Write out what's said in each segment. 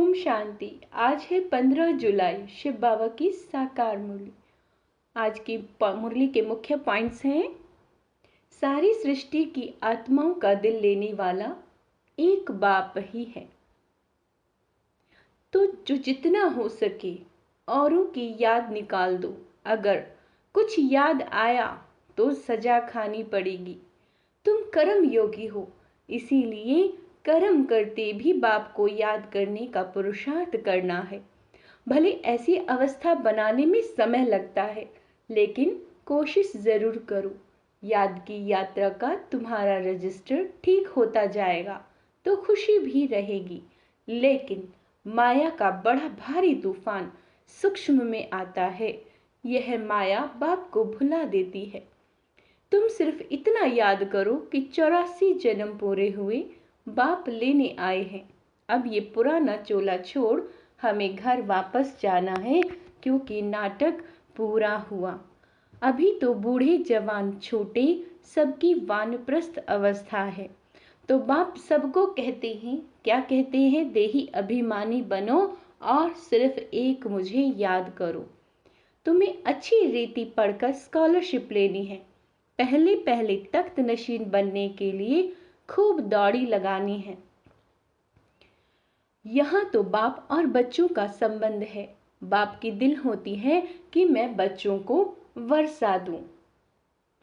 ओम शांति। आज है 15 जुलाई, शिव बाबा की साकार मुरली। आज की मुरली के मुख्य पॉइंट्स हैं। सारी सृष्टि की आत्माओं का दिल लेने वाला एक बाप ही है, तो जो जितना हो सके औरों की याद निकाल दो। अगर कुछ याद आया तो सजा खानी पड़ेगी। तुम कर्म योगी हो, इसीलिए कर्म करते भी बाप को याद करने का पुरुषार्थ करना है। भले ऐसी अवस्था बनाने में समय लगता है, लेकिन कोशिश जरूर करो। याद की यात्रा का तुम्हारा रजिस्टर ठीक होता जाएगा तो खुशी भी रहेगी। लेकिन माया का बड़ा भारी तूफान सूक्ष्म में आता है। यह माया बाप को भुला देती है। तुम सिर्फ इतना याद करो कि 84 जन्म पूरे हुए, बाप लेने आए हैं। अब ये पुराना चोला छोड़ हमें घर वापस जाना है, क्योंकि नाटक पूरा हुआ। अभी तो बूढ़े जवान छोटे सबकी वानप्रस्थ अवस्था है। तो बाप सबको कहते हैं, क्या कहते हैं? देही अभिमानी बनो और सिर्फ एक मुझे याद करो। तुम्हें अच्छी रीति पढ़कर स्कॉलरशिप लेनी है। पहले पहले तख्त नशीन बनने के लिए खूब दौड़ी लगानी है। यहाँ तो बाप और बच्चों का संबंध है। बाप की दिल होती है कि मैं बच्चों को वर्षा दूं,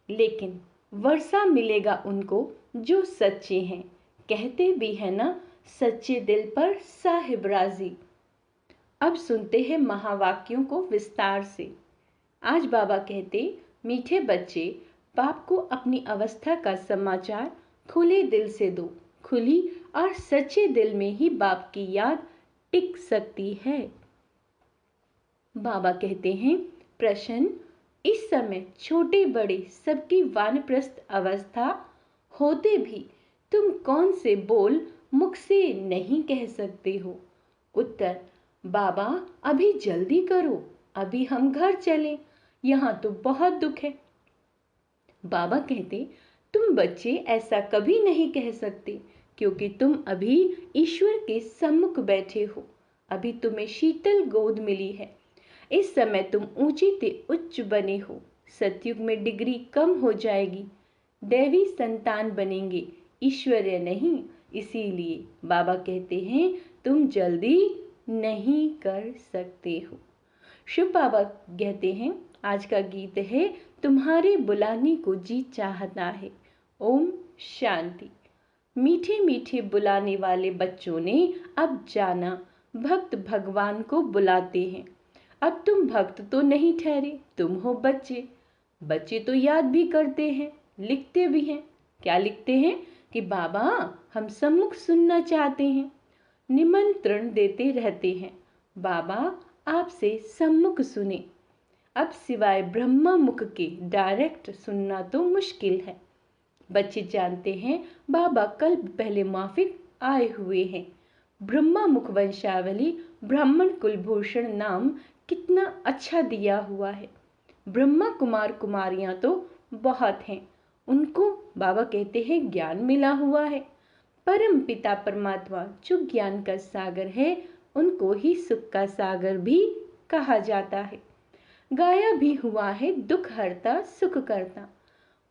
लेकिन वर्षा मिलेगा उनको जो सच्चे हैं। कहते भी है ना, सच्चे दिल पर साहिब राजी। अब सुनते हैं महावाक्यों को विस्तार से। आज बाबा कहते, मीठे बच्चे, बाप को अपनी अवस्था का समाचार खुले दिल से दो। खुली और सच्चे दिल में ही बाप की याद टिक सकती है। बाबा कहते हैं, प्रश्न, इस समय छोटे बड़े सबकी वानप्रस्थ अवस्था होते भी तुम कौन से बोल मुख से नहीं कह सकते हो? उत्तर, बाबा अभी जल्दी करो, अभी हम घर चलें, यहाँ तो बहुत दुख है। बाबा कहते, तुम बच्चे ऐसा कभी नहीं कह सकते, क्योंकि तुम अभी ईश्वर के सम्मुख बैठे हो। अभी तुम्हें शीतल गोद मिली है। इस समय तुम ऊंचे ते उच्च बने हो। सतयुग में डिग्री कम हो जाएगी, दैवी संतान बनेंगे, ईश्वरीय नहीं। इसीलिए बाबा कहते हैं, तुम जल्दी नहीं कर सकते हो। शिव बाबा कहते हैं, आज का गीत है, तुम्हारे बुलाने को जी चाहता है। ओम शांति। मीठे मीठे बुलाने वाले बच्चों ने अब जाना, भक्त भगवान को बुलाते हैं। अब तुम भक्त तो नहीं ठहरे, तुम हो बच्चे। बच्चे तो याद भी करते हैं, लिखते भी हैं। क्या लिखते हैं? कि बाबा हम सम्मुख सुनना चाहते हैं। निमंत्रण देते रहते हैं, बाबा आपसे सम्मुख सुने। अब सिवाय ब्रह्मा मुख के डायरेक्ट सुनना तो मुश्किल है। बच्चे जानते हैं बाबा कल पहले माफिक आए हुए हैं। ब्रह्मा मुख वंशावली ब्राह्मण कुलभूषण नाम कितना अच्छा दिया हुआ है। ब्रह्मा कुमार कुमारियां तो बहुत हैं, उनको बाबा कहते हैं ज्ञान मिला हुआ है। परम पिता परमात्मा जो ज्ञान का सागर है, उनको ही सुख का सागर भी कहा जाता है। गाया भी हुआ है, दुख हरता सुख करता।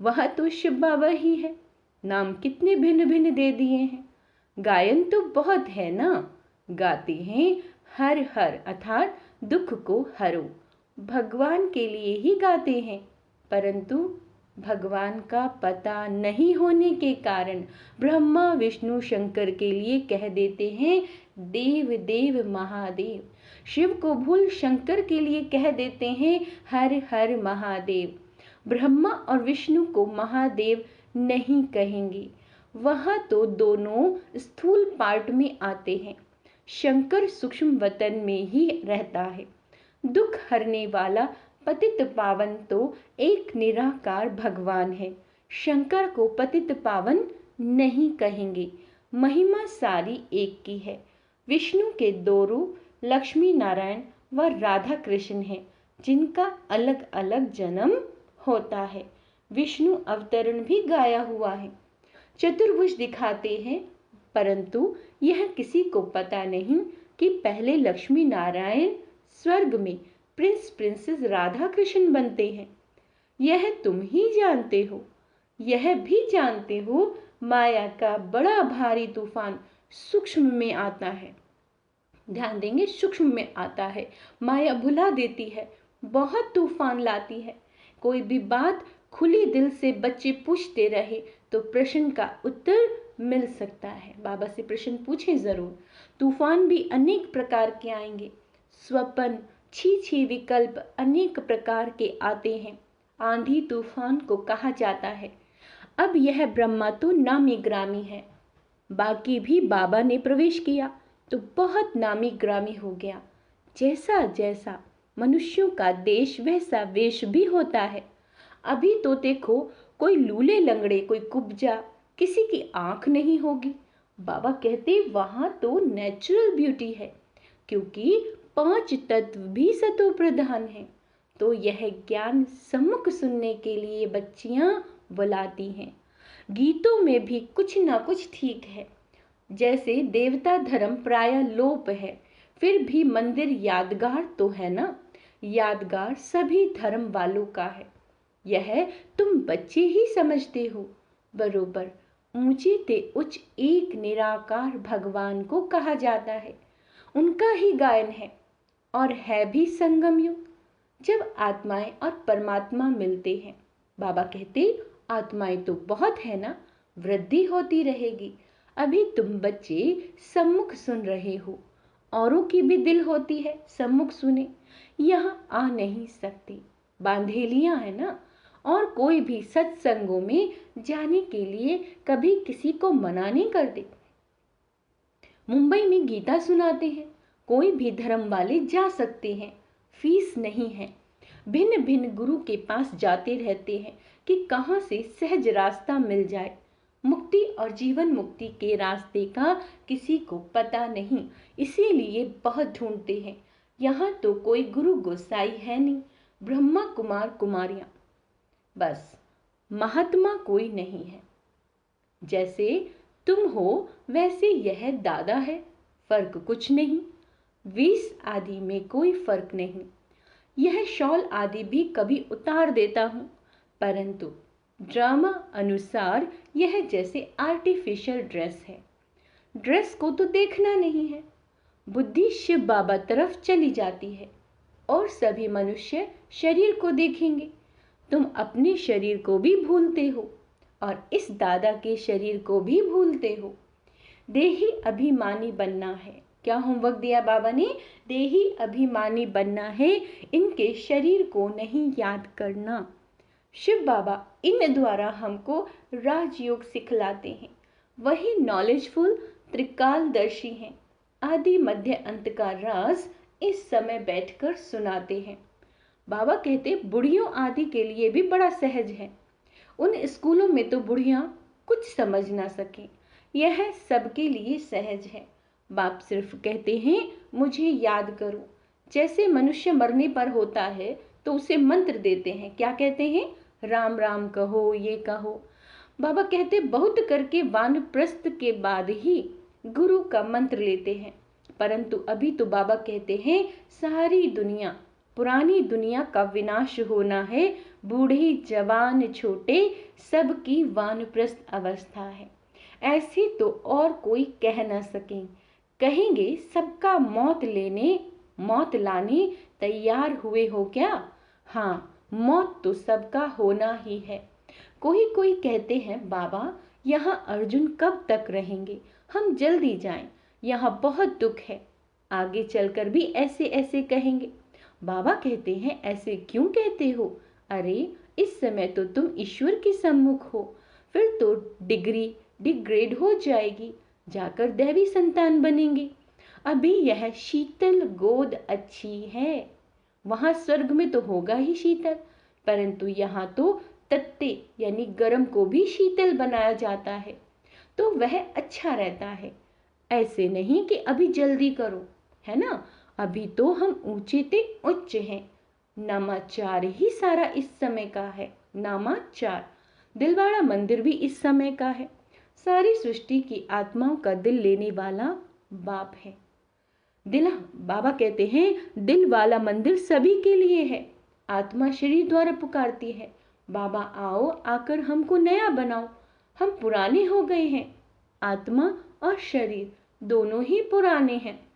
वह तो शिव बाबा ही है। नाम कितने भिन्न भिन्न दे दिए हैं। गायन तो बहुत है ना। गाते हैं हर हर अर्थात दुख को हरो। भगवान के लिए ही गाते हैं, परंतु भगवान का पता नहीं होने के कारण ब्रह्मा विष्णु शंकर के लिए कह देते हैं देव देव महादेव। शिव को भूल शंकर के लिए कह देते हैं हर हर महादेव। ब्रह्मा और विष्णु को महादेव नहीं कहेंगे, वह तो दोनों स्थूल पार्ट में आते हैं। शंकर सूक्ष्म वतन में ही रहता है। दुख हरने वाला पतित पावन तो एक निराकार भगवान है। शंकर को पतित पावन नहीं कहेंगे। महिमा सारी एक की है। विष्णु के दो रूप लक्ष्मी नारायण व राधा कृष्ण हैं, जिनका अलग अलग जन्म होता है। विष्णु अवतरण भी गाया हुआ है। चतुर्भुज दिखाते हैं, परंतु यह किसी को पता नहीं कि पहले लक्ष्मी नारायण स्वर्ग में प्रिंस प्रिंसेस राधा कृष्ण बनते हैं। यह तुम ही जानते हो। यह भी जानते हो माया का बड़ा भारी तूफान सूक्ष्म में आता है। ध्यान देंगे, सूक्ष्म में आता है। माया भुला देती है, बहुत तूफान लाती है। कोई भी बात खुली दिल से बच्चे पूछते रहे तो प्रश्न का उत्तर मिल सकता है। बाबा से प्रश्न पूछें जरूर। तूफान भी अनेक प्रकार के आएंगे। स्वप्न, छी विकल्प अनेक प्रकार के आते हैं। आंधी तूफान को कहा जाता है। अब यह ब्रह्मा तो नामी ग्रामी है, बाकी भी बाबा ने प्रवेश किया तो बहुत नामी ग्रामी हो गया। जैसा जैसा मनुष्यों का देश वैसा वेश भी होता है। अभी तो देखो, कोई लूले लंगड़े, कोई कुब्जा, किसी की आंख नहीं होगी। बाबा कहते वहां तो नेचुरल ब्यूटी है, क्योंकि 5 तत्व भी सतो प्रधान है। तो यह ज्ञान सम्मुख सुनने के लिए बच्चियां बुलाती हैं। गीतों में भी कुछ ना कुछ ठीक है। जैसे देवता धर्म प्राय लोप है, फिर भी मंदिर यादगार तो है ना। यादगार सभी धर्म वालों का है। यह तुम बच्चे ही समझते हो बरोबर। ऊंचे ते उच्च एक निराकार भगवान को कहा जाता है। उनका ही गायन है और है भी संगम युग, जब आत्माएं और परमात्मा मिलते हैं। बाबा कहते आत्माएं तो बहुत है ना, वृद्धि होती रहेगी। अभी तुम बच्चे सम्मुख सुन रहे हो, औरों की भी दिल होती है सम्मुख सुने। यहाँ आ नहीं सकते, बांधेलियां है ना। और कोई भी सत्संगों में जाने के लिए कभी किसी को मना नहीं करते। मुंबई में गीता सुनाते हैं, कोई भी धर्म वाले जा सकते हैं, फीस नहीं है। भिन्न भिन्न गुरु के पास जाते रहते हैं कि कहां से सहज रास्ता मिल जाए। मुक्ति और जीवन मुक्ति के रास्ते का किसी को पता नहीं, इसीलिए बहुत ढूंढते हैं। यहाँ तो कोई गुरु गोसाई है नहीं, ब्रह्मा कुमार कुमारियां बस, महात्मा कोई नहीं है। जैसे तुम हो वैसे यह दादा है, फर्क कुछ नहीं। 20 आदि में कोई फर्क नहीं। यह शॉल आदि भी कभी उतार देता हूं, परंतु ड्रामा अनुसार यह जैसे आर्टिफिशियल ड्रेस है। ड्रेस को तो देखना नहीं है। बुद्धि शिव बाबा तरफ चली जाती है और सभी मनुष्य शरीर को देखेंगे। तुम अपने शरीर को भी भूलते हो और इस दादा के शरीर को भी भूलते हो। देही अभिमानी बनना है। क्या होमवर्क दिया बाबा ने? देही अभिमानी बनना है, इनके शरीर को नहीं याद करना। शिव बाबा इन द्वारा हमको राजयोग सिखलाते हैं। वही नॉलेजफुल त्रिकालदर्शी हैं। आदि मध्य अंत का राज इस समय बैठकर सुनाते हैं। बाबा कहते बुढ़ियों आदि के लिए भी बड़ा सहज है। उन स्कूलों में तो बुढ़ियां कुछ समझ ना सके, यह सबके लिए सहज है। बाप सिर्फ कहते हैं मुझे याद करो। जैसे मनुष्य मरने पर होता है तो उसे मंत्र देते हैं, क्या कहते हैं? राम राम कहो, ये कहो। बाबा कहते बहुत करके वानप्रस्थ के बाद ही गुरु का मंत्र लेते हैं, परंतु अभी तो बाबा कहते हैं सारी दुनिया, पुरानी दुनिया का विनाश होना है। बूढ़े जवान छोटे सबकी वानप्रस्थ अवस्था है। ऐसे तो और कोई कह न सके। कहेंगे सबका मौत लाने तैयार हुए हो क्या? हाँ, मौत तो सबका होना ही है। कोई कहते हैं बाबा यहाँ अर्जुन कब तक रहेंगे, हम जल्दी जाएं, यहाँ बहुत दुख है। आगे चलकर भी ऐसे ऐसे कहेंगे। बाबा कहते हैं ऐसे क्यों कहते हो? अरे इस समय तो तुम ईश्वर के सम्मुख हो, फिर तो डिग्री डिग्रेड हो जाएगी, जाकर दैवी संतान बनेंगे। अभी यह शीतल गोद अच्छी है। वहां स्वर्ग में तो होगा ही शीतल, परंतु यहाँ तो तत्ते यानी गर्म को भी शीतल बनाया जाता है, तो वह अच्छा रहता है। ऐसे नहीं कि अभी जल्दी करो, है ना। अभी तो हम ऊंचे ते उच्च हैं। नामाचार ही सारा इस समय का है। नामाचार, दिलवाड़ा मंदिर भी इस समय का है। सारी सृष्टि की आत्माओं का दिल लेने वाला बाप है। दिल, बाबा कहते हैं दिल वाला मंदिर सभी के लिए है। आत्मा शरीर द्वारा पुकारती है, बाबा आओ, आकर हमको नया बनाओ, हम पुराने हो गए हैं। आत्मा और शरीर दोनों ही पुराने हैं।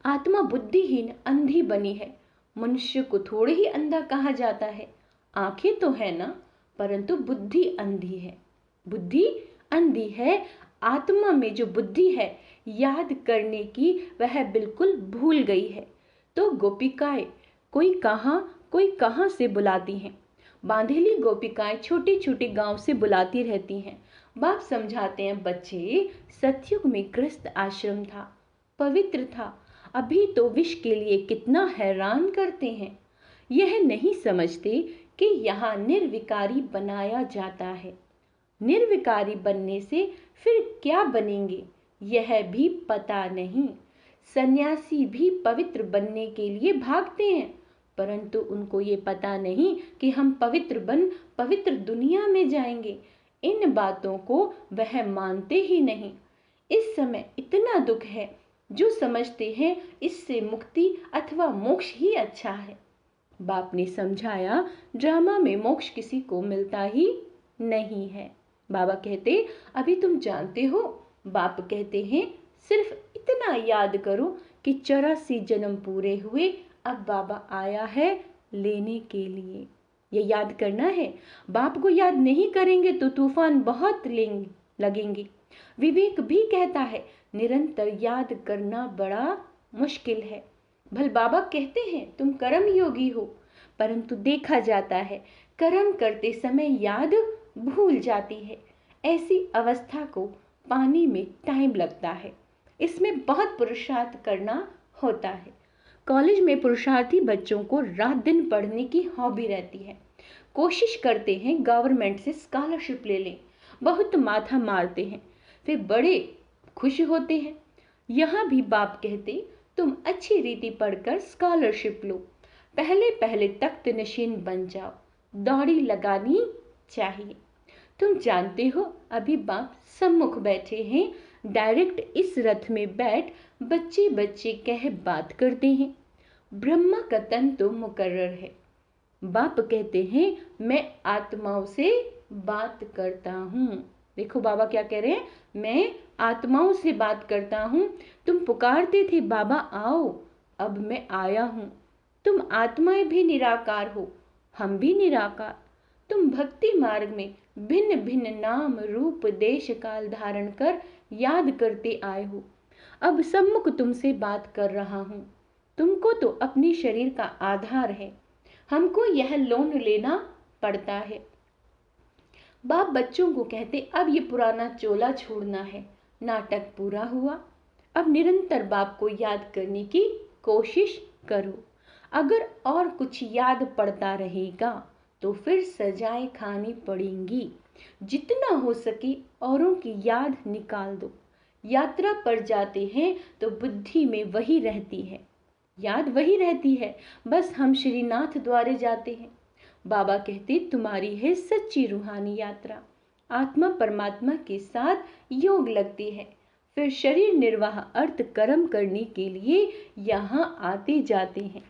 आत्मा बुद्धिहीन अंधी बनी है। मनुष्य को थोड़े ही अंधा कहा जाता है। आंखें तो है ना, परंतु बुद्धि अंधी है। बुद्धि अंधी है। आत्मा में जो बुद्धि है याद करने की, वह बिल्कुल भूल गई है। तो गोपिकाएं कोई कहां से बुलाती हैं। बांधेली गोपिकाएं छोटे छोटे गांव से बुलाती रहती हैं। बाप समझाते हैं, बच्चे, सतयुग में गृहस्थ आश्रम था, पवित्र था। अभी तो विष के लिए कितना हैरान करते हैं। यह नहीं समझते कि यहाँ निर्विकारी बनाया जाता है। निर्विकारी बनने से फिर क्या बनेंगे यह भी पता नहीं। सन्यासी भी पवित्र बनने के लिए भागते हैं, परंतु उनको ये पता नहीं कि हम पवित्र बन पवित्र दुनिया में जाएंगे। इन बातों को वह मानते ही नहीं। इस समय इतना दुख है, जो समझते हैं इससे मुक्ति अथवा मोक्ष ही अच्छा है। बाप ने समझाया, ड्रामा में मोक्ष किसी को मिलता ही नहीं है। बाबा कहते, अभी तुम जानते हो। बाप कहते हैं, सिर्फ इतना याद करो कि 84 जन्म पूरे हुए, अब बाबा आया है लेने के लिए। ये याद करना है। बाप को याद नहीं करेंगे तो तूफान बहुत लगेंगे। विवेक भी कहता है, निरंतर याद करना बड़ा मुश्किल है। भल बाबा कहते हैं तुम कर्म योगी हो, परंतु देखा जाता है कर्म करते समय याद भूल जाती है। ऐसी अवस्था को पाने में टाइम लगता है। इसमें बहुत पुरुषार्थ करना होता है। कॉलेज में पुरुषार्थी बच्चों को रात दिन पढ़ने की हॉबी रहती है। कोशिश करते हैं गवर्नमेंट से स्कॉलरशिप ले लें, बहुत माथा मारते हैं, फिर बड़े खुश होते हैं। यहाँ भी बाप कहते, तुम अच्छी रीति पढ़कर स्कॉलरशिप लो, पहले पहले तख्त नशीन बन जाओ, दौड़ी लगानी चाहिए। तुम जानते हो, अभी बाप सम्मुख बैठे हैं, डायरेक्ट इस रथ में बैठ बच्चे बच्चे कह बात करते हैं। ब्रह्मा का तन तो मुकर्रर है। बाप कहते हैं, मैं आत्माओं से बात करता हूँ। देखो बाबा क्या कह रहे हैं, मैं आत्माओं से बात करता हूँ। तुम पुकारते थे बाबा आओ, अब मैं आया हूँ। तुम आत्माएं भी निराकार हो, हम भी निराकार। तुम भक्ति मार्ग में भिन्न भिन्न नाम रूप देश काल धारण कर याद करते आए हो। अब सम्मुख तुमसे बात कर रहा हूँ। तुमको तो अपने शरीर का आधार है, हमको यह लोन लेना पड़ता है। बाप बच्चों को कहते, अब ये पुराना चोला छोड़ना है। नाटक पूरा हुआ। अब निरंतर बाप को याद करने की कोशिश करो। अगर और कुछ याद पड़ता रहेगा तो फिर सजाएं खानी पड़ेंगी। जितना हो सके औरों की याद निकाल दो। यात्रा पर जाते हैं तो बुद्धि में वही रहती है, याद वही रहती है, बस हम श्रीनाथ द्वारे जाते हैं। बाबा कहते, तुम्हारी है सच्ची रूहानी यात्रा। आत्मा परमात्मा के साथ योग लगती है, फिर शरीर निर्वाह अर्थ कर्म करने के लिए यहाँ आते जाते हैं।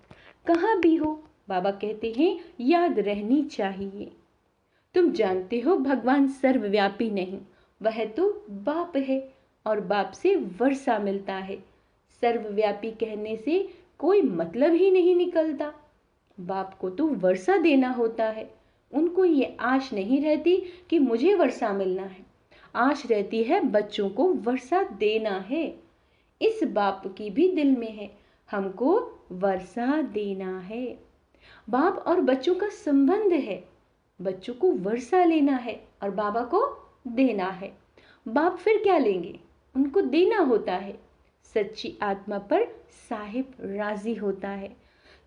कहाँ भी हो, बाबा कहते हैं याद रहनी चाहिए। तुम जानते हो भगवान सर्वव्यापी नहीं, वह तो बाप है और बाप से वर्षा मिलता है। सर्वव्यापी कहने से कोई मतलब ही नहीं निकलता। बाप को तो वर्षा देना होता है। उनको ये आश नहीं रहती कि मुझे वर्षा मिलना है, आश रहती है बच्चों को वर्षा देना है। इस बाप की भी दिल में है, हमको वर्षा देना है। बाप और बच्चों का संबंध है, बच्चों को वर्षा लेना है और बाबा को देना है। बाप फिर क्या लेंगे, उनको देना होता है। सच्ची आत्मा पर साहिब राजी होता है।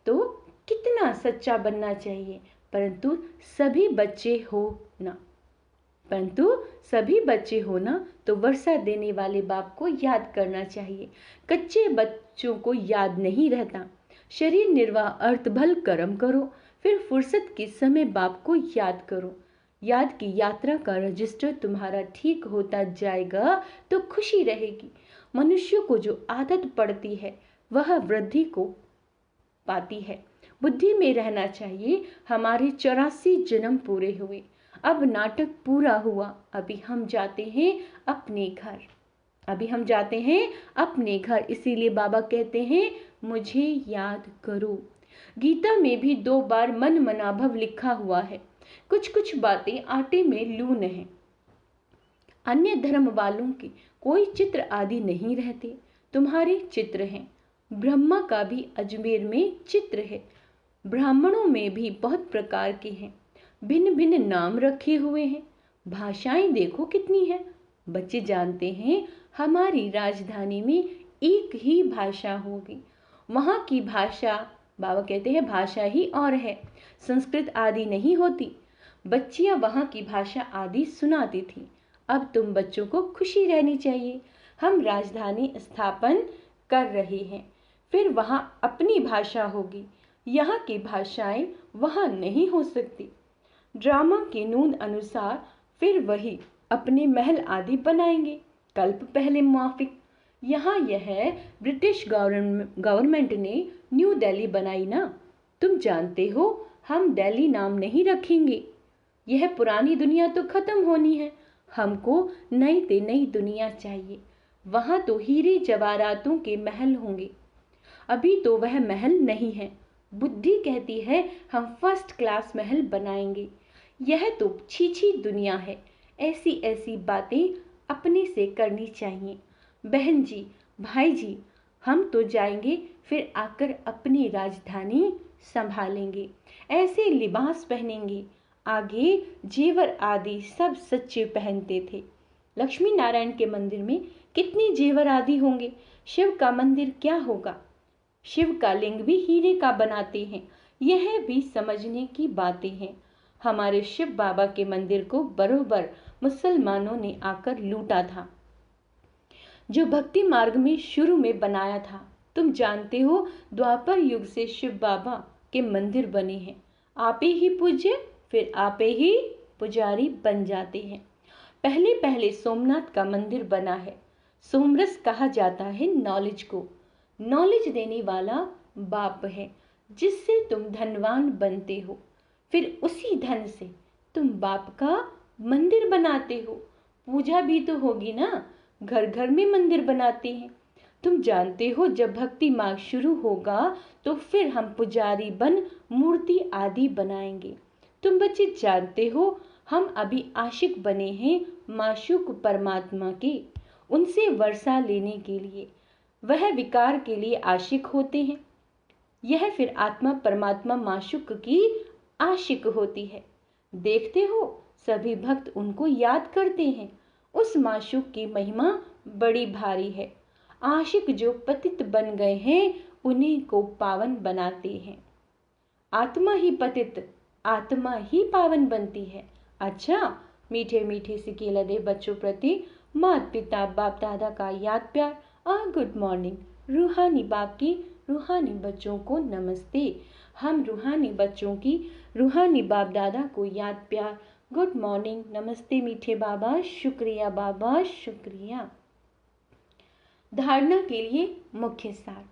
तो कितना सच्चा बनना चाहिए, परंतु सभी बच्चे हो ना तो वर्षा देने वाले बाप को याद करना चाहिए। कच्चे बच्चों को याद नहीं रहता। शरीर निर्वाह अर्थ भल कर्म करो, फिर फुर्सत के समय बाप को याद करो। याद की यात्रा का रजिस्टर तुम्हारा ठीक होता जाएगा तो खुशी रहेगी। मनुष्य को जो आदत पड़ती है वह वृद्धि को पाती है। बुद्धि में रहना चाहिए। हमारे 84 जन्म पूरे हुए, अब नाटक पूरा हुआ। अभी हम जाते हैं अपने घर, अभी हम जाते हैं अपने घर। इसीलिए बाबा कहते हैं मुझे याद करो। गीता में भी 2 बार मन मनाभव लिखा हुआ है। कुछ कुछ बातें आटे में लून है। अन्य धर्म वालों के कोई चित्र आदि नहीं रहते, तुम्हारे चित्र हैं। ब्रह्मा का भी अजमेर में चित्र है। ब्राह्मणों में भी बहुत प्रकार के हैं, भिन्न भिन्न नाम रखे हुए हैं। भाषाएं देखो कितनी हैं। बच्चे जानते हैं हमारी राजधानी में एक ही भाषा होगी। वहाँ की भाषा, बाबा कहते हैं भाषा ही और है, संस्कृत आदि नहीं होती। बच्चियाँ वहाँ की भाषा आदि सुनाती थी। अब तुम बच्चों को खुशी रहनी चाहिए। हम राजधानी स्थापन कर रहे हैं, फिर वहाँ अपनी भाषा होगी। यहाँ की भाषाएं वहाँ नहीं हो सकती। ड्रामा के नून अनुसार फिर वही अपने महल आदि बनाएंगे, कल्प पहले मुआफिक। यहाँ यह ब्रिटिश गवर्नमेंट ने न्यू दिल्ली बनाई ना। तुम जानते हो हम दिल्ली नाम नहीं रखेंगे। यह पुरानी दुनिया तो खत्म होनी है, हमको नई से नई दुनिया चाहिए। वहाँ तो हीरे जवाहरातों के महल होंगे। अभी तो वह महल नहीं है। बुद्धि कहती है हम फर्स्ट क्लास महल बनाएंगे। यह तो छी दुनिया है। ऐसी ऐसी बातें अपने से करनी चाहिए। बहन जी, भाई जी, हम तो जाएंगे, फिर आकर अपनी राजधानी संभालेंगे। ऐसे लिबास पहनेंगे। आगे जेवर आदि सब सच्चे पहनते थे। लक्ष्मी नारायण के मंदिर में कितने जेवर आदि होंगे। शिव का मंदिर क्या होगा। शिव का लिंग भी हीरे का बनाते हैं। यह भी समझने की बातें हैं। हमारे शिव बाबा के मंदिर को बरोबर मुसलमानों ने आकर लूटा था, जो भक्ति मार्ग में शुरू में बनाया था। तुम जानते हो द्वापर युग से शिव बाबा के मंदिर बने हैं। आपे ही पूज्य, फिर आपे ही पुजारी बन जाते हैं। पहले पहले सोमनाथ का मंदिर बना है। सोमरस कहा जाता है नॉलेज को। नॉलेज देने वाला बाप है, जिससे तुम धनवान बनते हो। फिर उसी धन से तुम बाप का मंदिर बनाते हो। पूजा भी तो होगी ना, घर घर में मंदिर बनाते हैं। तुम जानते हो जब भक्ति मार्ग शुरू होगा तो फिर हम पुजारी बन मूर्ति आदि बनाएंगे। तुम बच्चे जानते हो हम अभी आशिक बने हैं माशूक परमात्मा के, उनसे वर्षा लेने के लिए। वह विकार के लिए आशिक होते हैं। यह फिर आत्मा परमात्मा माशूक की आशिक होती है। देखते हो सभी भक्त उनको याद करते हैं। उस माशूक की महिमा बड़ी भारी है। आशिक जो पतित बन गए हैं उन्हीं को पावन बनाते हैं। आत्मा ही पतित, आत्मा ही पावन बनती है। अच्छा, मीठे मीठे से केला दे बच्चों प्रति माता पिता बाप दादा का याद प्यार और गुड मॉर्निंग। रूहानी बाप की रूहानी बच्चों को नमस्ते। हम रूहानी बच्चों की रूहानी बाप दादा को याद प्यार, गुड मॉर्निंग, नमस्ते मीठे बाबा, शुक्रिया बाबा, शुक्रिया। धारणा के लिए मुख्य सार।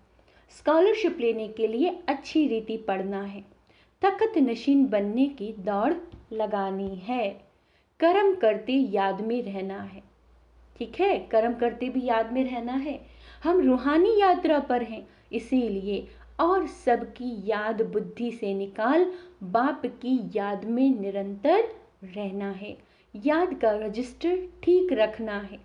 स्कॉलरशिप लेने के लिए अच्छी रीति पढ़ना है। तख्त नशीन बनने की दौड़ लगानी है। कर्म करते याद में रहना है। ठीक है, कर्म करते भी याद में रहना है। हम रूहानी यात्रा पर हैं, इसीलिए और सबकी याद बुद्धि से निकाल बाप की याद में निरंतर रहना है। याद का रजिस्टर ठीक रखना है।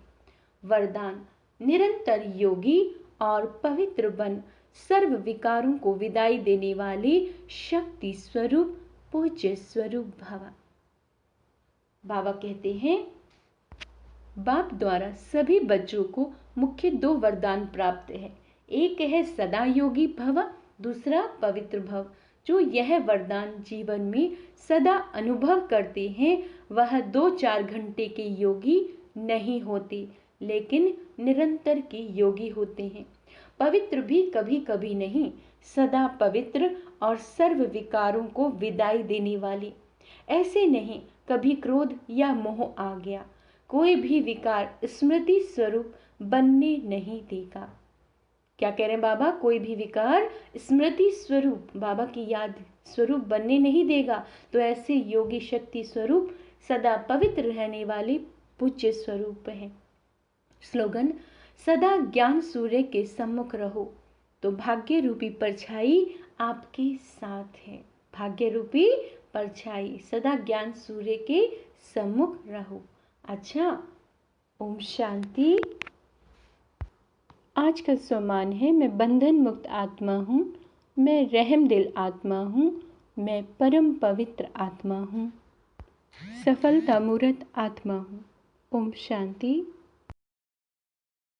वरदान, निरंतर योगी और पवित्र बन सर्व विकारों को विदाई देने वाले शक्ति स्वरूप पूज्य स्वरूप भव। बाबा कहते हैं बाप द्वारा सभी बच्चों को मुख्य 2 वरदान प्राप्त है। एक है सदा योगी भव, दूसरा पवित्र भव। जो यह वरदान जीवन में सदा अनुभव करते हैं वह 2-4 घंटे के योगी नहीं होते, लेकिन निरंतर के योगी होते हैं। पवित्र भी कभी कभी नहीं, सदा पवित्र और सर्व विकारों को विदाई देने वाले। ऐसे नहीं कभी क्रोध या मोह आ गया, कोई भी विकार स्मृति स्वरूप बनने नहीं देगा। क्या कह रहे हैं बाबा? कोई भी विकार स्मृति स्वरूप, बाबा की याद स्वरूप बनने नहीं देगा। तो ऐसे योगी शक्ति स्वरूप सदा पवित्र रहने वाले पूज्य स्वरूप हैं। स्लोगन: सदा ज्ञान सूर्य के सम्मुख रहो तो भाग्य रूपी परछाई आपके साथ है। भाग्य रूपी परछाई, सदा ज्ञान सूर्य के सम्मुख रहो। अच्छा, ओम शांति। आज का सम्मान है: मैं बंधन मुक्त आत्मा हूँ, मैं रहम दिल आत्मा हूँ, मैं परम पवित्र आत्मा हूँ, सफलता मूर्त आत्मा हूँ। ओम शांति।